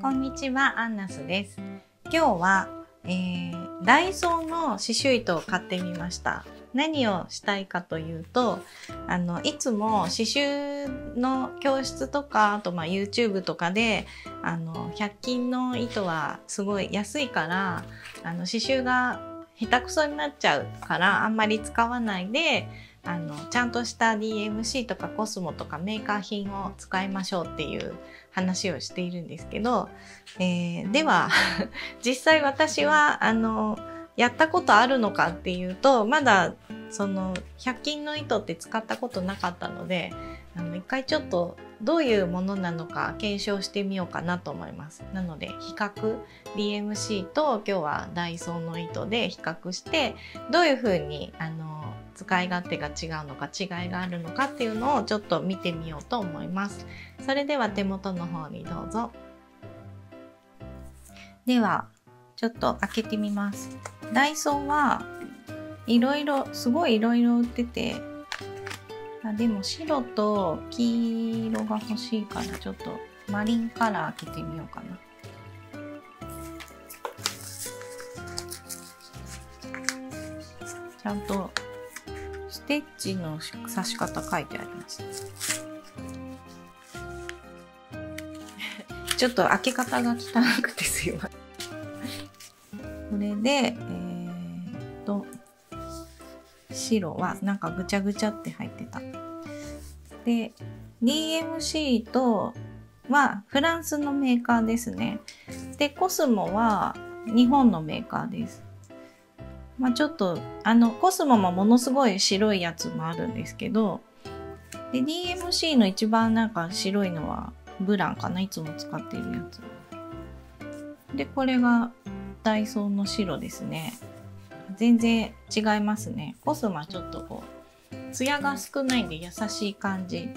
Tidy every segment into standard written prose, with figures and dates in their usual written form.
こんにちは、アンナスです。今日は、ダイソーの刺繍糸を買ってみました。何をしたいかというと、いつも刺繍の教室とか、あとYouTube とかで、100均の糸はすごい安いから、刺繍が下手くそになっちゃうからあんまり使わないで、ちゃんとした DMC とかコスモとかメーカー品を使いましょうっていう話をしているんですけど、では実際私はやったことあるのかっていうと、まだその100均の糸って使ったことなかったので、一回ちょっとどういうものなのか検証してみようかなと思います。なので比較 DMC と今日はダイソーの糸で比較して、どういうふうに使い勝手が違うのか違いがあるのかっていうのをちょっと見てみようと思います。それでは手元の方にどうぞ。ではちょっと開けてみます。ダイソーすごいいろいろ売ってて、でも白と黄色が欲しいからちょっとマリンカラー開けてみようかな。ちゃんとステッチの刺し方書いてあります。ちょっと開け方が汚くてすいません。これで白はなんかぐちゃぐちゃって入ってた。で DMC とはフランスのメーカーですね。でコスモは日本のメーカーです。ちょっとコスモもものすごい白いやつもあるんですけど、で DMC の一番なんか白いのはブランかな、いつも使っているやつで、これがダイソーの白ですね。全然違いますね。コスモはちょっとこうツヤが少ないんで優しい感じ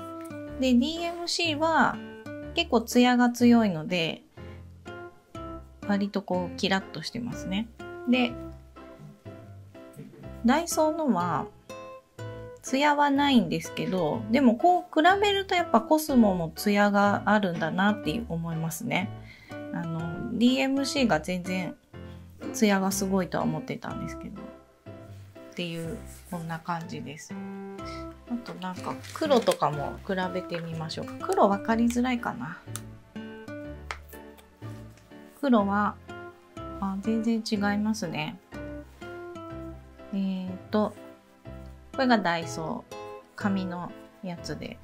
で、 DMC は結構ツヤが強いので割とこうキラッとしてますね。でダイソーのはツヤはないんですけど、でもこう比べるとやっぱコスモもツヤがあるんだなって思いますね。DMC が全然ツヤがすごいとは思ってたんですけどっていう、こんな感じです。あとなんか黒とかも比べてみましょうか。黒分かりづらいかな。黒は全然違いますね。これがダイソー紙のやつで、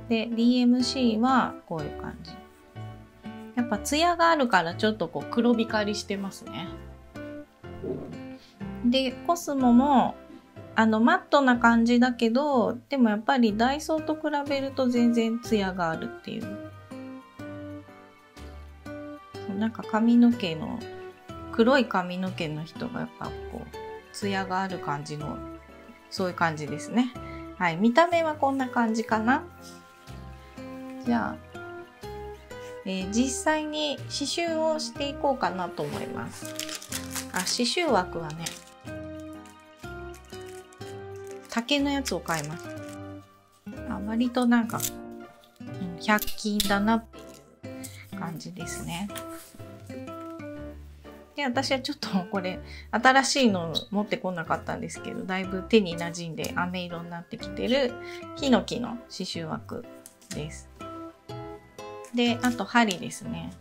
DMC はこういう感じ。やっぱツヤがあるからちょっとこう黒光りしてますね。でコスモもマットな感じだけど、でもやっぱりダイソーと比べると全然ツヤがあるっていう。なんか黒い髪の毛の人がやっぱこうツヤがある感じの、そういう感じですね。はい、見た目はこんな感じかな。じゃあ、実際に刺繍をしていこうかなと思います。刺繍枠はね、竹のやつを買います。割となんか100均だなっていう感じですね。で私はちょっとこれ新しいの持ってこなかったんですけど、だいぶ手に馴染んで飴色になってきてるヒノキの刺繍枠です。であと針ですね。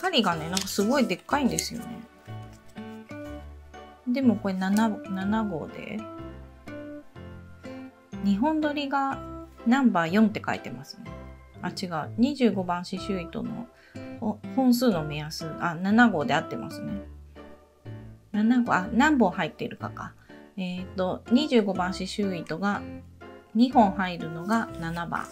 針がねなんかすごいでっかいんですよね。でもこれ7号で2本取りがナンバー4って書いてますね。違う、25番刺繍糸の本数の目安、7号で合ってますね。7号、何本入ってるか。25番刺繍糸が2本入るのが7番。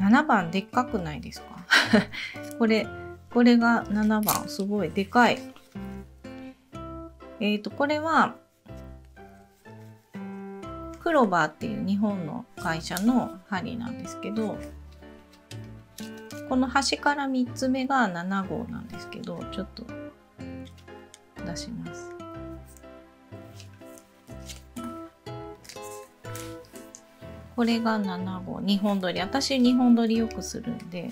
7番でっかくないですかこれが7番、すごいでかい。これはクロバーっていう日本の会社の針なんですけど、この端から3つ目が7号なんですけど、ちょっと出します。これが7号、2本取り。私2本取りよくするんで。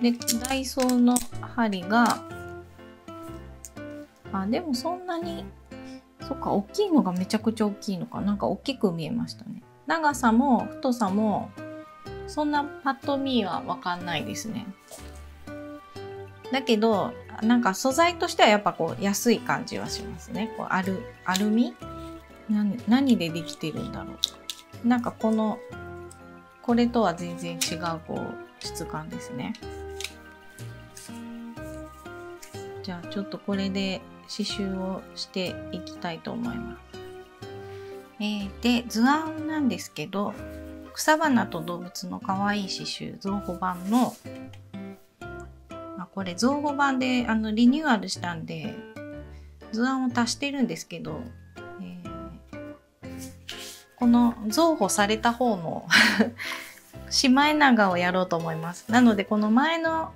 で、ダイソーの針が、でもそんなに、そっか、大きいのがめちゃくちゃ大きいのか。なんか大きく見えましたね。長さも太さも、そんなパッと見はわかんないですね。だけど、なんか素材としてはやっぱこう安い感じはしますね。こうアルミ何でできてるんだろう。なんかこれとは全然違うこう質感ですね。じゃあちょっとこれで刺繍をしていきたいと思います。で、図案なんですけど、草花と動物の可愛い刺繍増補版の、これ増補版でリニューアルしたんで図案を足してるんですけど、この増補された方のシマエナガをやろうと思います。なのでこの前の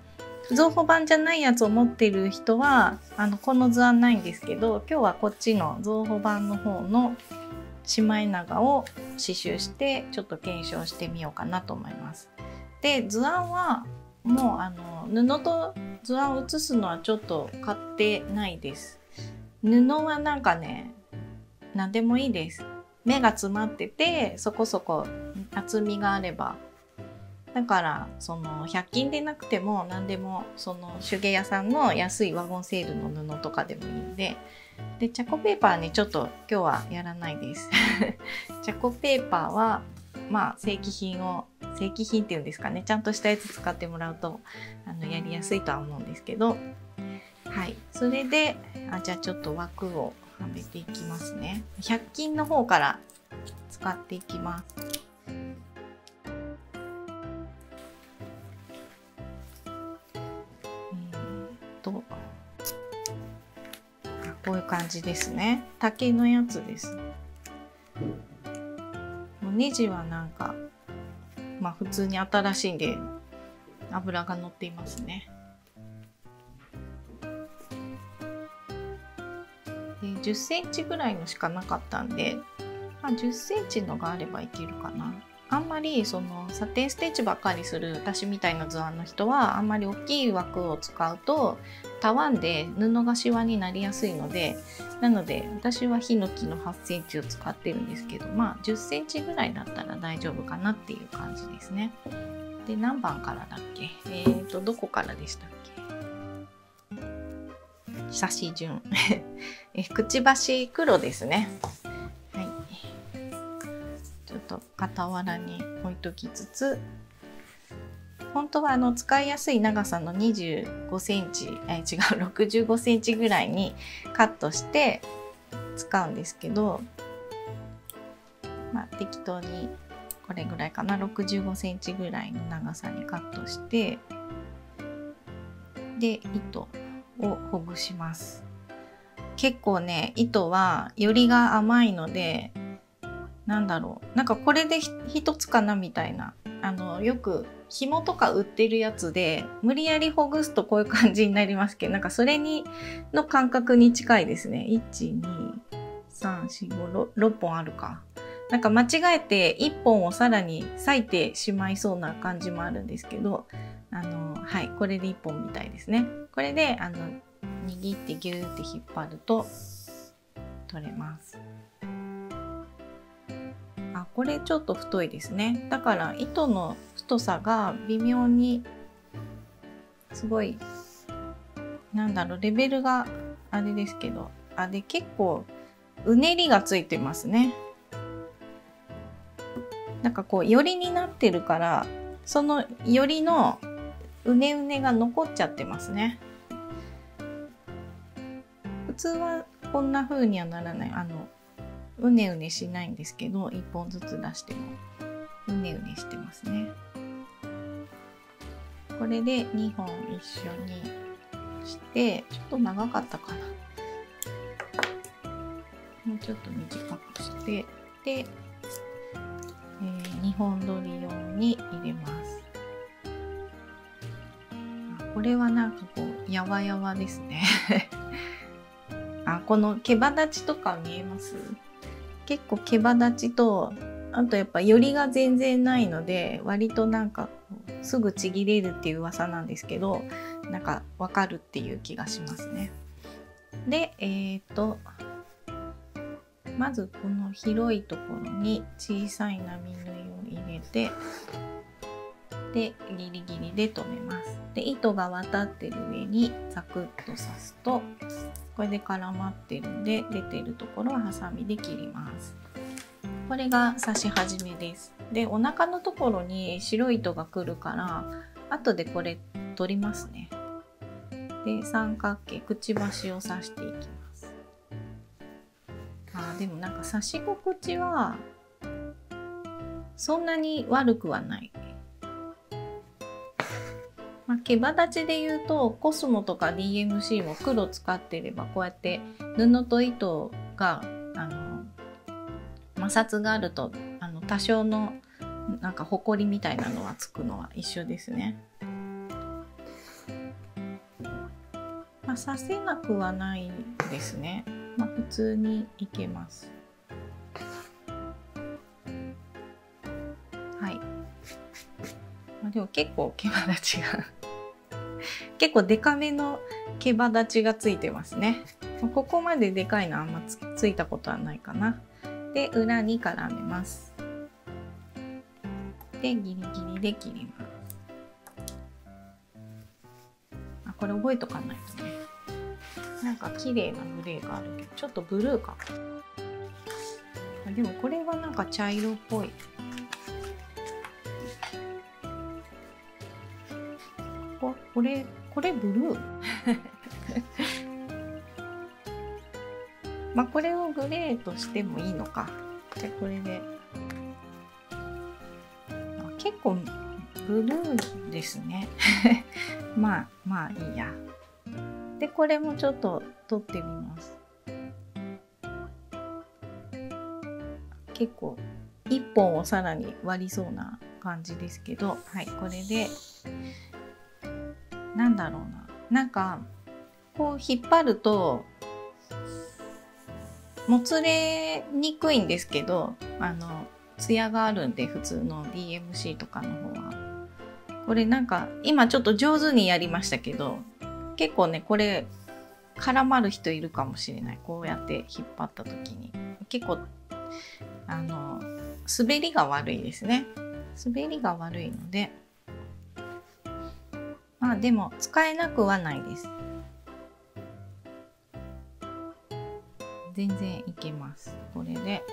増補版じゃないやつを持ってる人はこの図案ないんですけど、今日はこっちの増補版の方のシマエナガを刺繍してちょっと検証してみようかなと思います。で、図案はもう布と図案を写すのはちょっと買ってないです。布はなんかね、何でもいいです。目が詰まっててそこそこ厚みがあれば。だから100均でなくても何でも手芸屋さんの安いワゴンセールの布とかでもいいんで、チャコペーパーねちょっと今日はやらないです。チャコペーパーは正規品っていうんですかね、ちゃんとしたやつ使ってもらうとやりやすいとは思うんですけど、はい、それでじゃあちょっと枠をはめていきますね。100均の方から使っていきます。こういう感じですね。竹のやつです。もうネジはなんか普通に新しいんで油が乗っていますね。で10センチぐらいのしかなかったんで、10センチのがあればいけるかな。あんまりサテンステッチばっかりする私みたいな図案の人はあんまり大きい枠を使うとたわんで布がシワになりやすいので、なので私はヒノキの8センチを使ってるんですけど、10センチぐらいだったら大丈夫かなっていう感じですね。で、何番からだっけ？どこからでしたっけ？刺し順くちばし黒ですね。はい、ちょっと傍らに置いときつつ、本当は使いやすい長さの25センチ、65センチぐらいにカットして使うんですけど、適当にこれぐらいかな、65センチぐらいの長さにカットして、で糸をほぐします。結構ね、糸はよりが甘いので、なんかこれで一つかなみたいな、よく紐とか売ってるやつで無理やりほぐすとこういう感じになりますけど、なんかそれの感覚に近いですね。1、2、3、4、5、6本あるか。なんか間違えて1本をさらに裂いてしまいそうな感じもあるんですけど、はい、これで1本みたいですね。これで握ってギューって引っ張ると取れます。これちょっと太いですね。だから糸の太さが微妙にすごいレベルがあれですけど、で結構うねりがついてますね。なんかこうよりになってるから、そのよりのうねうねが残っちゃってますね。普通はこんな風にはならない。うねうねしないんですけど、1本ずつ出してもうねうねしてますね。これで2本一緒にして、ちょっと長かったかな。もうちょっと短くして、で、2本取り用に入れます。これはなんかこうやわやわですね。この毛羽立ちとか見えます？結構毛羽立ちとあとやっぱよりが全然ないので、割となんかすぐちぎれるっていう噂なんですけど、なんかわかるっていう気がしますね。で、まずこの広いところに小さい波縫いを入れて、でギリギリで留めます。で糸が渡ってる上にザクッと刺すと、これで絡まってるんで、出てるところはハサミで切ります。これが刺し始めです。でお腹のところに白い糸が来るから、後でこれ取りますね。で三角形くちばしを刺していきます。でもなんか刺し心地はそんなに悪くはない。毛羽立ちで言うとコスモとか DMC も黒使ってれば、こうやって布と糸が摩擦があると多少のなんかホコリみたいなのはつくのは一緒ですね。刺せなくはないですね。普通にいけます。はい。でも結構毛羽立ちが結構デカめの毛羽立ちがついてますね。ここまででかいのあんま ついたことはないかな。で裏に絡めます。でギリギリで切ります。これ覚えとかないとね。なんか綺麗なグレーがあるけど、ちょっとブルーか。でもこれはなんか茶色っぽい。これブルーこれをグレーとしてもいいのか。じゃあこれで結構ブルーですねまあいいや。でこれもちょっと取ってみます。結構1本をさらに割りそうな感じですけど、はい、これでなんだろうな、なんかこう引っ張るともつれにくいんですけど、ツヤがあるんで、普通の DMC とかの方は。これなんか今ちょっと上手にやりましたけど、結構ねこれ絡まる人いるかもしれない。こうやって引っ張った時に結構滑りが悪いですね。滑りが悪いので、でも使えなくはないです。全然いけます。これで、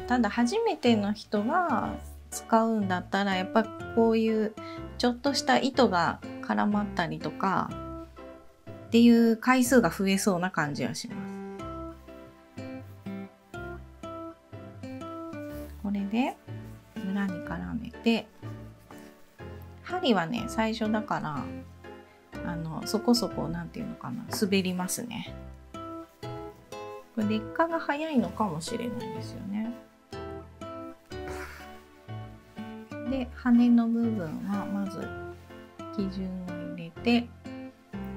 ただ初めての人が使うんだったら、やっぱこういうちょっとした糸が絡まったりとかっていう回数が増えそうな感じはします。これで裏に絡めて、針はね最初だからそこそこなんていうのかな、滑りますね。これ劣化が早いのかもしれないですよね。で羽の部分はまず基準を入れて、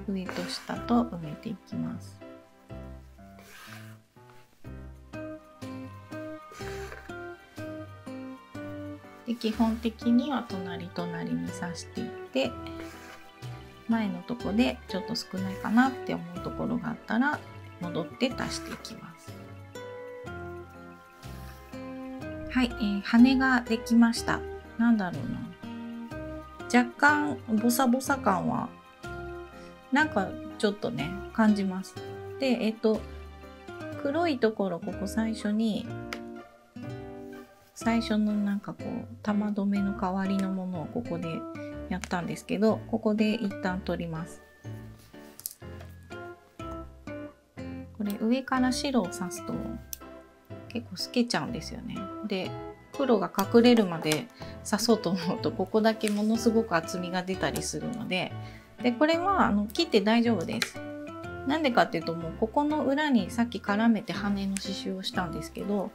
上と下と埋めていきます。で基本的には隣に刺していって、前のとこでちょっと少ないかなって思うところがあったら戻って足していきます。はい、羽ができました。なんだろうな、若干ボサボサ感はなんかちょっとね感じます。で黒いところ、ここ最初のなんかこう玉留めの代わりのものをここでやったんですけど、ここで一旦取ります。これ上から白を刺すと結構透けちゃうんですよね。で黒が隠れるまで刺そうと思うと、ここだけものすごく厚みが出たりするので、これは切って大丈夫です。なんでかっていうと、もうここの裏にさっき絡めて羽の刺繍をしたんですけど、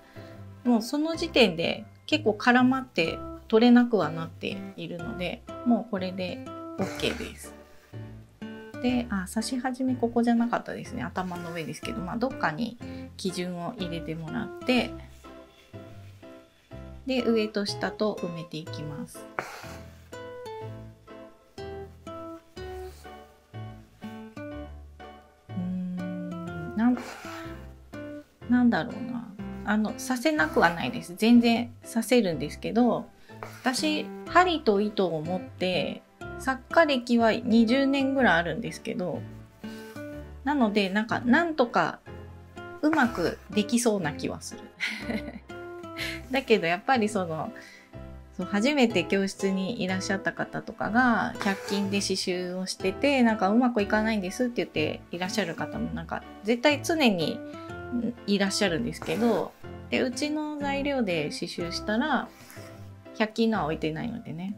もうその時点で結構絡まって取れなくはなっているので、もうこれで OK です。で刺し始めここじゃなかったですね。頭の上ですけど、どっかに基準を入れてもらって、で上と下と埋めていきます。なんだろうな、刺せなくはないです。全然刺せるんですけど、私針と糸を持って作家歴は20年ぐらいあるんですけど、なのでなんとかうまくできそうな気はするだけどやっぱり初めて教室にいらっしゃった方とかが100均で刺繍をしててうまくいかないんですって言っていらっしゃる方も絶対常にいらっしゃるんですけど、でうちの材料で刺繍したら100均のは置いてないのでね、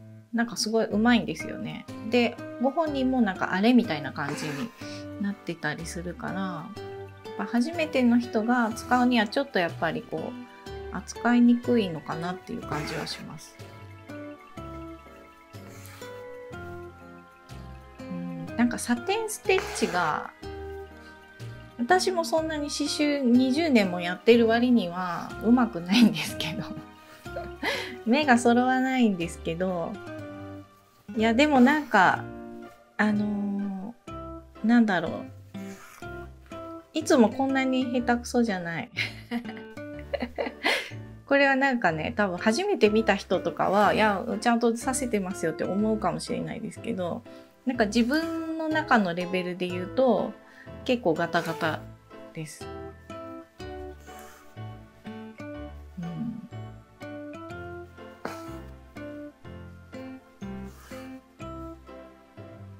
すごいうまいんですよね。でご本人もあれみたいな感じになってたりするから、やっぱ初めての人が使うにはちょっとやっぱり扱いにくいのかなっていう感じはします。サテンステッチが、私もそんなに刺繍20年もやってる割にはうまくないんですけど目が揃わないんですけど、いやでもなんだろう、いつもこんなに下手くそじゃないこれは多分初めて見た人とかは、いやちゃんとさせてますよって思うかもしれないですけど、自分の中のレベルで言うと結構ガタガタです。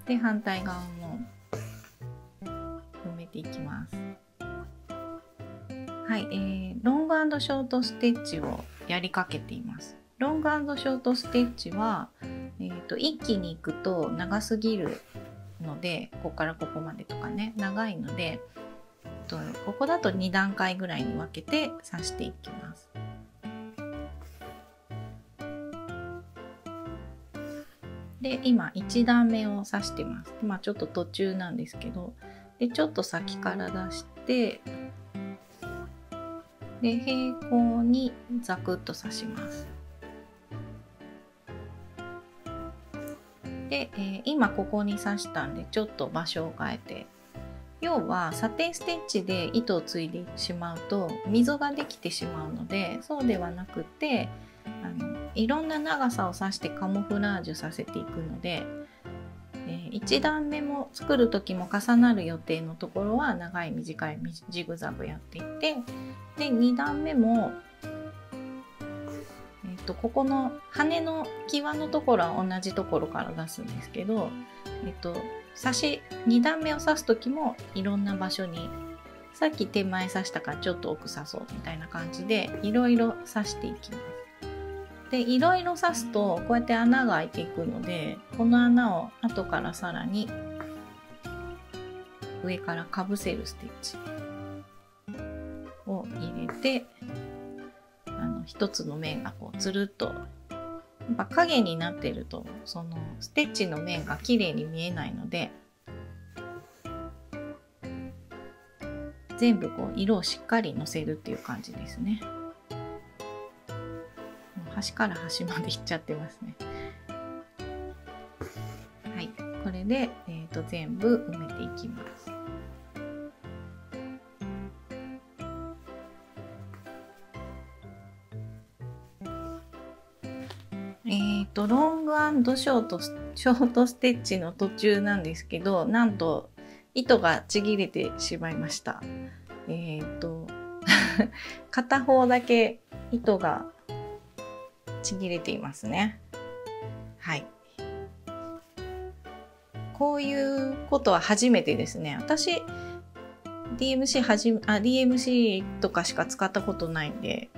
で反対側も埋めていきます。はい、ロング&ショートステッチをやりかけています。ロング&ショートステッチは、一気にいくと長すぎるので、ここからここまでとかね長いので、ここだと2段階ぐらいに分けて刺していきます。で今1段目を刺してます。ちょっと途中なんですけど、でちょっと先から出して、で平行にザクッと刺します。で、今ここに刺したんでちょっと場所を変えて、要はサテンステッチで糸を継いでしまうと溝ができてしまうので、そうではなくていろんな長さを刺してカモフラージュさせていくので、1段目も作る時も重なる予定のところは長い短いジグザグやっていって、で2段目も、ここの羽の際のところは同じところから出すんですけど、2段目を刺す時もいろんな場所に、さっき手前刺したからちょっと奥刺そうみたいな感じでいろいろ刺していきます。でいろいろ刺すとこうやって穴が開いていくので、この穴を後からさらに上からかぶせるステッチを入れて、一つの面がつるっと、やっぱ影になってるとそのステッチの面が綺麗に見えないので、全部色をしっかりのせるっていう感じですね。端から端までいっちゃってますね。はい、これで、全部埋めていきます。ロング&ショートステッチの途中なんですけど、なんと糸がちぎれてしまいました。片方だけ糸がちぎれていますね。はい。こういうことは初めてですね。私 DMC とかしか使ったことないんで、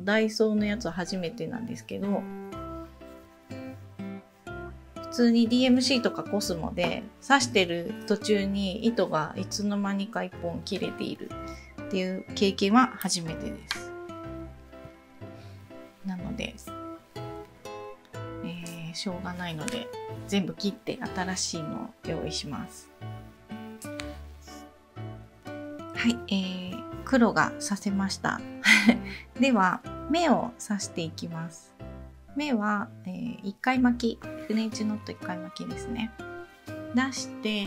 ダイソーのやつは初めてなんですけど、普通に DMC とかコスモで刺してる途中に糸がいつの間にか1本切れているっていう経験は初めてです。なので、しょうがないので全部切って新しいのを用意します。はい、黒が刺せましたでは目を刺していきます。目は、1回巻き、フレンチノット1回巻きですね。出して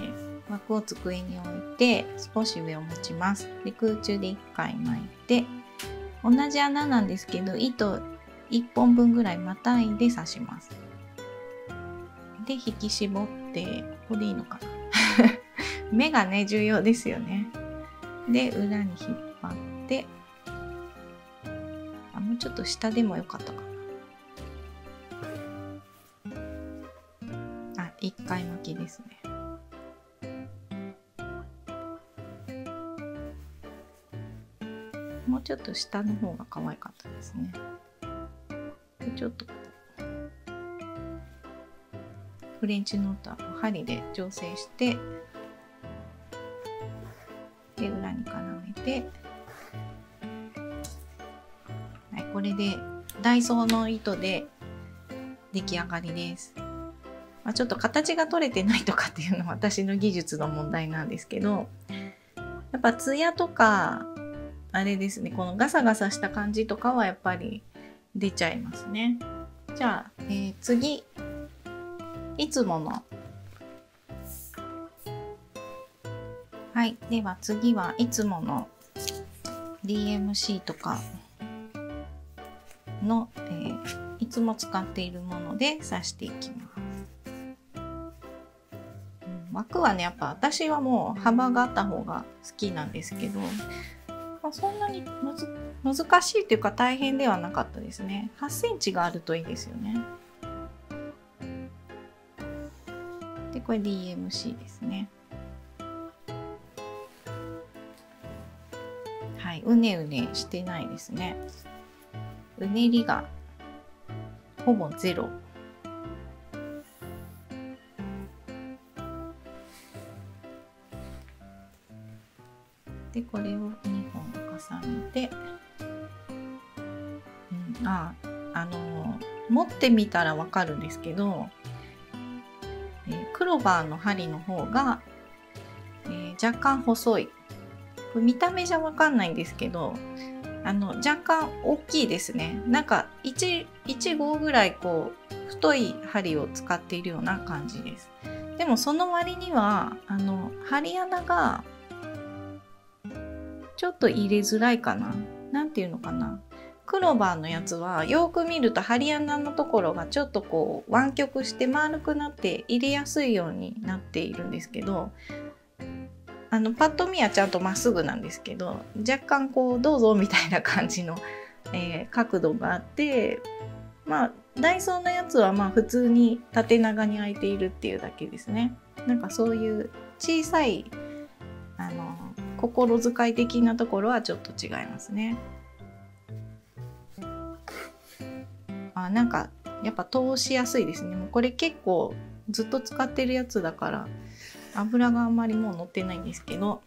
枠を机に置いて少し上を持ちます。で、空中で1回巻いて、同じ穴なんですけど糸1本分ぐらいまたいで刺します。で、引き絞って、ここでいいのかな目がね重要ですよね。で、裏に引っ張って、もうちょっと下でもよかったかな。1回巻きですね。もうちょっと下の方が可愛かったですね。で、ちょっとフレンチノートを針で調整して、で、裏に絡めて、はい、これでダイソーの糸で出来上がりです。ちょっと形が取れてないとかっていうのは私の技術の問題なんですけど、やっぱツヤとかあれですね、このガサガサした感じとかはやっぱり出ちゃいますね。じゃあ、次、いつもの、はい、では次はいつもの DMC とかの、いつも使っているもので刺していきます。枠はね、やっぱ私はもう幅があった方が好きなんですけど、そんなに難しいというか大変ではなかったですね。8センチがあるといいですよね。で、これ DMC ですね。はい、うねうねしてないですね。うねりがほぼゼロ。で、これを2本重ねて、持ってみたらわかるんですけど、クローバーの針の方が、若干細い。これ見た目じゃわかんないんですけど、若干大きいですね。なんか1号ぐらいこう太い針を使っているような感じです。でもその割には針穴がちょっと入れづらいかな。なんていうのかな。クローバーのやつはよく見ると針穴のところがちょっとこう湾曲して丸くなって入れやすいようになっているんですけど、パッと見はちゃんとまっすぐなんですけど、若干こうどうぞみたいな感じの、角度があって、ダイソーのやつは普通に縦長に開いているっていうだけですね。なんかそういう小さい心遣い的なところはちょっと違いますね。なんかやっぱ通しやすいですね。もうこれ結構ずっと使ってるやつだから油があんまりもう乗ってないんですけど、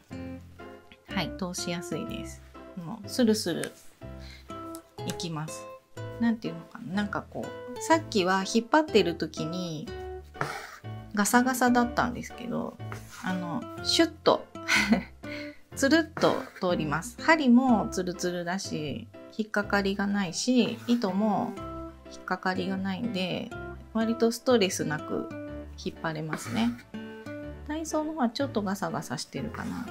はい、通しやすいです。もうスルスルいきます。なんていうのかな、なんかこうさっきは引っ張ってる時にガサガサだったんですけど、シュッとつるっと通ります。針もツルツルだし、引っかかりがないし、糸も引っかかりがないんで、割とストレスなく引っ張れますね。ダイソーの方はちょっとガサガサしてるかな。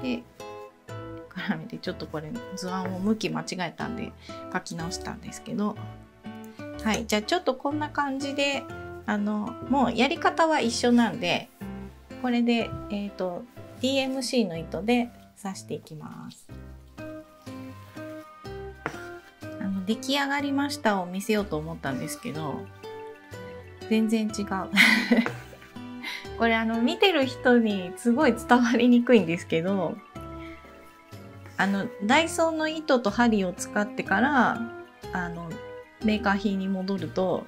で、絡めてちょっとこれ図案を向き間違えたんで書き直したんですけど、はい、じゃあちょっとこんな感じでもうやり方は一緒なんで、これでDMC の糸で刺していきます。出来上がりましたを見せようと思ったんですけど、全然違うこれ見てる人にすごい伝わりにくいんですけど、ダイソーの糸と針を使ってからメーカー品に戻ると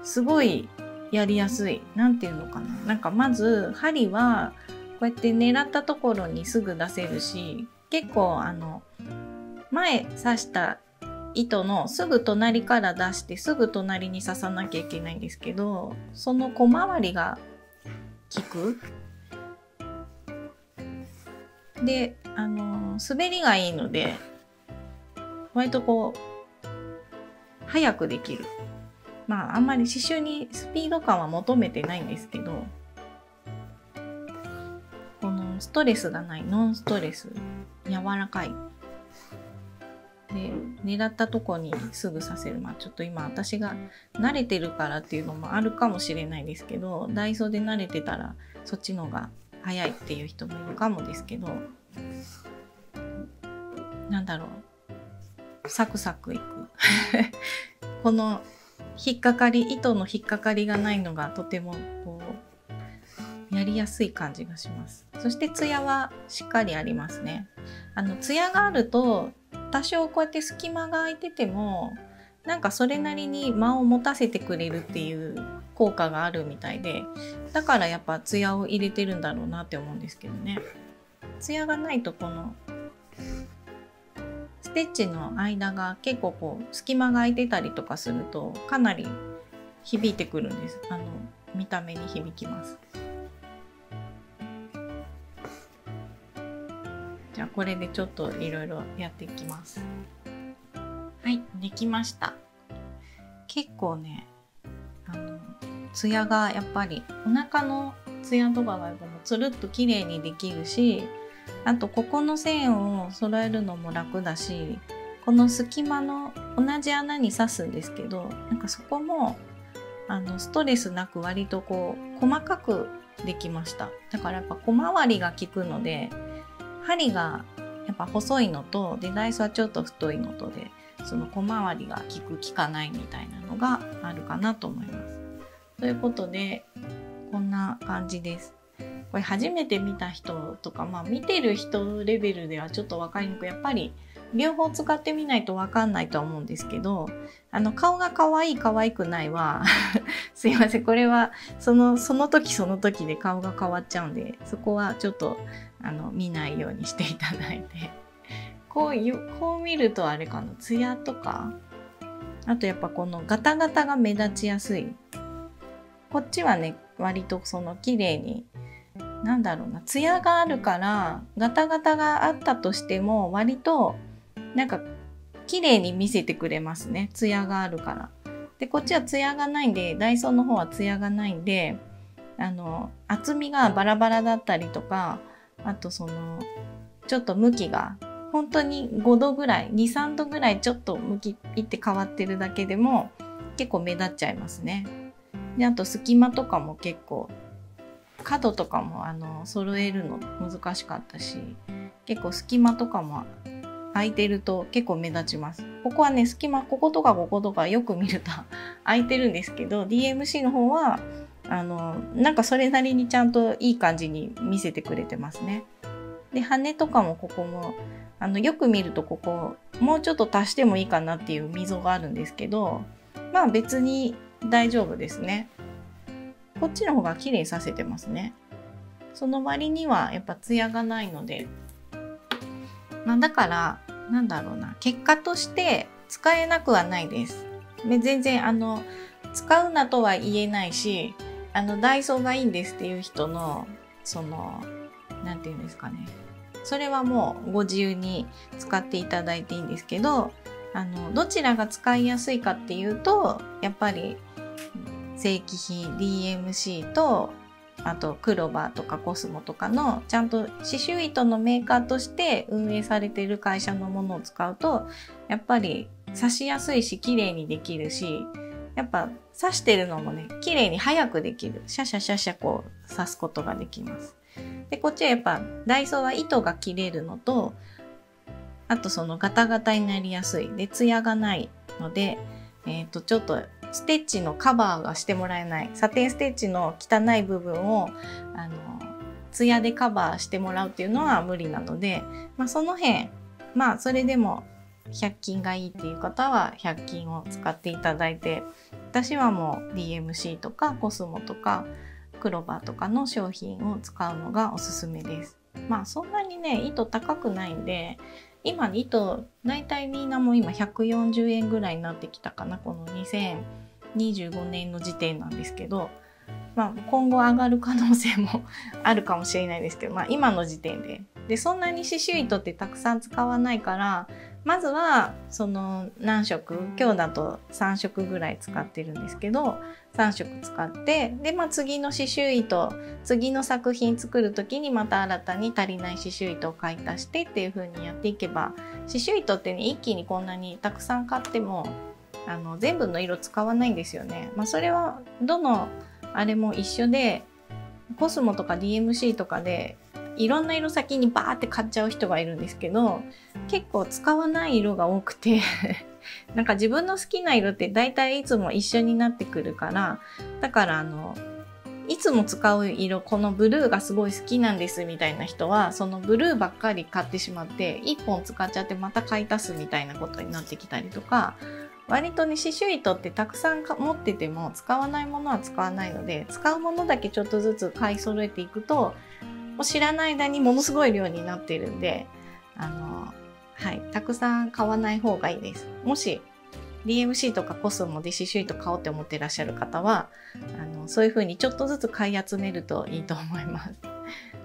すごいやりやすい。なんていうのかな、なんかまず針はこうやって狙ったところにすぐ出せるし、結構前刺した糸のすぐ隣から出してすぐ隣に刺さなきゃいけないんですけど、その小回りが効く。で、滑りがいいので、割とこう、早くできる。まあ、あんまり刺繍にスピード感は求めてないんですけど、このストレスがない、ノンストレス、柔らかい。で、狙ったとこにすぐ刺せる。まあ、ちょっと今私が慣れてるからっていうのもあるかもしれないですけど、ダイソーで慣れてたらそっちの方が早いっていう人もいるかもですけど、なんだろう、サクサクいくこの糸の引っかかりがないのがとてもこうやりやすい感じがします。そしてツヤはしっかりありますね。ツヤがあると多少こうやって隙間が空いててもなんかそれなりに間を持たせてくれるっていう効果があるみたいで、だからやっぱツヤを入れてるんだろうなって思うんですけどね。ツヤがないとこのステッチの間が結構こう隙間が空いてたりとかするとかなり響いてくるんです。見た目に響きます。じゃあこれでちょっといろいろやっていきます。はい、できました。結構ね、ツヤがやっぱりお腹のツヤとかがつるっと綺麗にできるし、あとここの線を揃えるのも楽だし、この隙間の同じ穴に刺すんですけど、なんかそこもストレスなく割とこう細かくできました。だからやっぱ小回りが効くので、針がやっぱ細いのとでダイソーはちょっと太いのとで、その小回りが効く効かないみたいなのがあるかなと思います。ということでこんな感じです。これ初めて見た人とか、まあ見てる人レベルではちょっと分かりにくい。やっぱり両方使ってみないと分かんないとは思うんですけど、顔が可愛い可愛くないはすいません、これはその時その時で顔が変わっちゃうんで、そこはちょっと見ないようにしていただいてこう見るとあれかな、ツヤとか、あとやっぱこのガタガタが目立ちやすい。こっちはね割とその綺麗に、なんだろうな、ツヤがあるからガタガタがあったとしても割となんか綺麗に見せてくれますね、ツヤがあるから。でこっちはツヤがないんで、ダイソーの方はツヤがないんで、厚みがバラバラだったりとか、あとそのちょっと向きが本当に5度ぐらい、2、3度ぐらいちょっと向きピって変わってるだけでも結構目立っちゃいますね。であと隙間とかも結構角とかも揃えるの難しかったし、結構隙間とかも空いてると結構目立ちます。ここはね隙間こことかこことかよく見ると空いてるんですけど、 DMC の方はなんかそれなりにちゃんといい感じに見せてくれてますね。で羽とかもここもよく見るとここもうちょっと足してもいいかなっていう溝があるんですけど、まあ別に大丈夫ですね。こっちの方が綺麗にさせてますね。その割にはやっぱツヤがないので、まあだからなんだろうな、結果として使えなくはないです。全然使うなとは言えないし、ダイソーがいいんですっていう人のそのなんていうんですかね、それはもうご自由に使っていただいていいんですけど、どちらが使いやすいかっていうと、やっぱり正規品 DMC とあとクロバーとかコスモとかのちゃんと刺繍糸のメーカーとして運営されている会社のものを使うとやっぱり刺しやすいし綺麗にできるし、やっぱ刺してるのもね綺麗に早くできる、シャシャシャシャこう刺すことができます。でこっちはやっぱダイソーは糸が切れるのと、あとそのガタガタになりやすいでツヤがないので、ちょっとステッチのカバーがしてもらえない、サテンステッチの汚い部分をツヤでカバーしてもらうっていうのは無理なので、まあ、その辺まあそれでも100均がいいっていう方は100均を使っていただいて、私はもう DMC とかコスモとかクロバーとかの商品を使うのがおすすめです。まあそんなにね糸高くないんで、今糸だいたいみんなも今140円ぐらいになってきたかな、この2025年の時点なんですけど、まあ今後上がる可能性もあるかもしれないですけど、まあ今の時点ででそんなに刺繍糸ってたくさん使わないから、まずはその何色、今日だと3色ぐらい使ってるんですけど、3色使って、で次の刺繍糸、次の作品作る時にまた新たに足りない刺繍糸を買い足してっていう風にやっていけば、刺繍糸ってね、一気にこんなにたくさん買っても全部の色使わないんですよね。それはどのあれも一緒で、コスモとか DMC とかでいろんな色先にバーって買っちゃう人がいるんですけど、結構使わない色が多くてなんか自分の好きな色って大体いつも一緒になってくるから、だからいつも使う色、このブルーがすごい好きなんですみたいな人は、そのブルーばっかり買ってしまって1本使っちゃってまた買い足すみたいなことになってきたりとか、割とね、刺繍糸ってたくさん持ってても使わないものは使わないので、使うものだけちょっとずつ買い揃えていくと、もう知らない間にものすごい量になってるんで、はい、たくさん買わない方がいいです。もし DMC とかコスモで刺繍糸買おうって思ってらっしゃる方は、そういう風にちょっとずつ買い集めるといいと思います。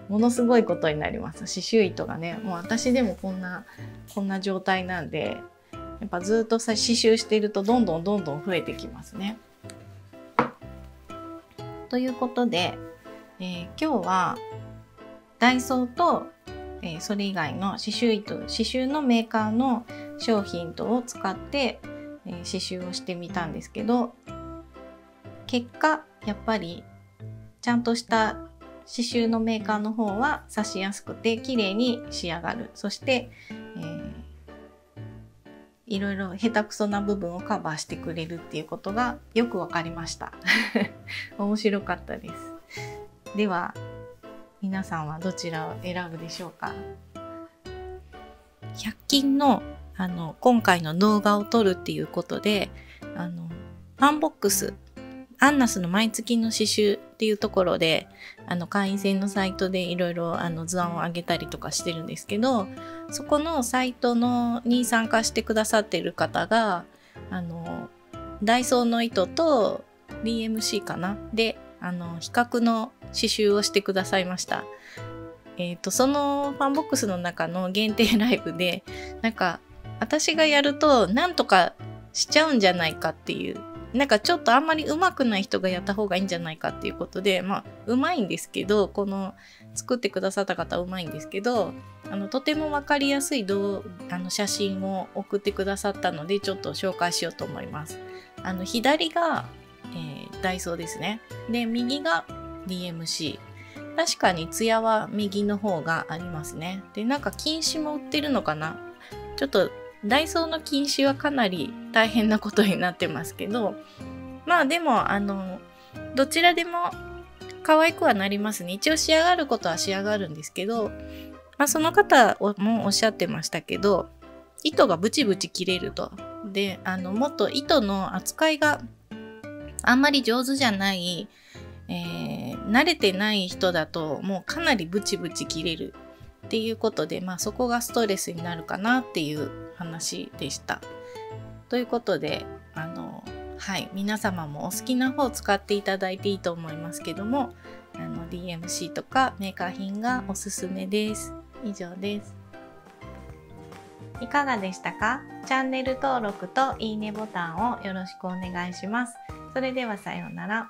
ものすごいことになります。刺繍糸がね、もう私でもこんな状態なんで、やっぱずっと刺繍しているとどんどん増えてきますね。ということで、今日はダイソーと、それ以外の刺繍のメーカーの商品等を使って、刺繍をしてみたんですけど、結果やっぱりちゃんとした刺繍のメーカーの方は刺しやすくて綺麗に仕上がる。そして、いろいろ下手くそな部分をカバーしてくれるっていうことがよくわかりました面白かったです。では皆さんはどちらを選ぶでしょうか。100均の今回の動画を撮るっていうことでファンボックスアンナスの毎月の刺繍っていうところで会員制のサイトでいろいろ図案を上げたりとかしてるんですけど、そこのサイトに参加してくださってる方がダイソーの糸と DMC かなで比較の刺繍をしてくださいました。そのファンボックスの中の限定ライブでなんか私がやるとなんとかしちゃうんじゃないかっていう、なんかちょっとあんまり上手くない人がやった方がいいんじゃないかっていうことで、上手いんですけど、この作ってくださった方は上手いんですけど、とても分かりやすい写真を送ってくださったのでちょっと紹介しようと思います。左が、ダイソーですね。で右が DMC。確かにツヤは右の方がありますね。でなんか金糸も売ってるのかな。ちょっとダイソーの金糸はかなり大変なことになってますけど、でもどちらでも可愛くはなりますね。一応仕上がることは仕上がるんですけど、その方もおっしゃってましたけど、糸がブチブチ切れると。でもっと糸の扱いがあんまり上手じゃない、慣れてない人だともうかなりブチブチ切れるっていうことで、そこがストレスになるかなっていう話でした。ということではい、皆様もお好きな方を使っていただいていいと思いますけども、DMC とかメーカー品がおすすめです。以上です。いかがでしたか？チャンネル登録といいねボタンをよろしくお願いします。それではさようなら。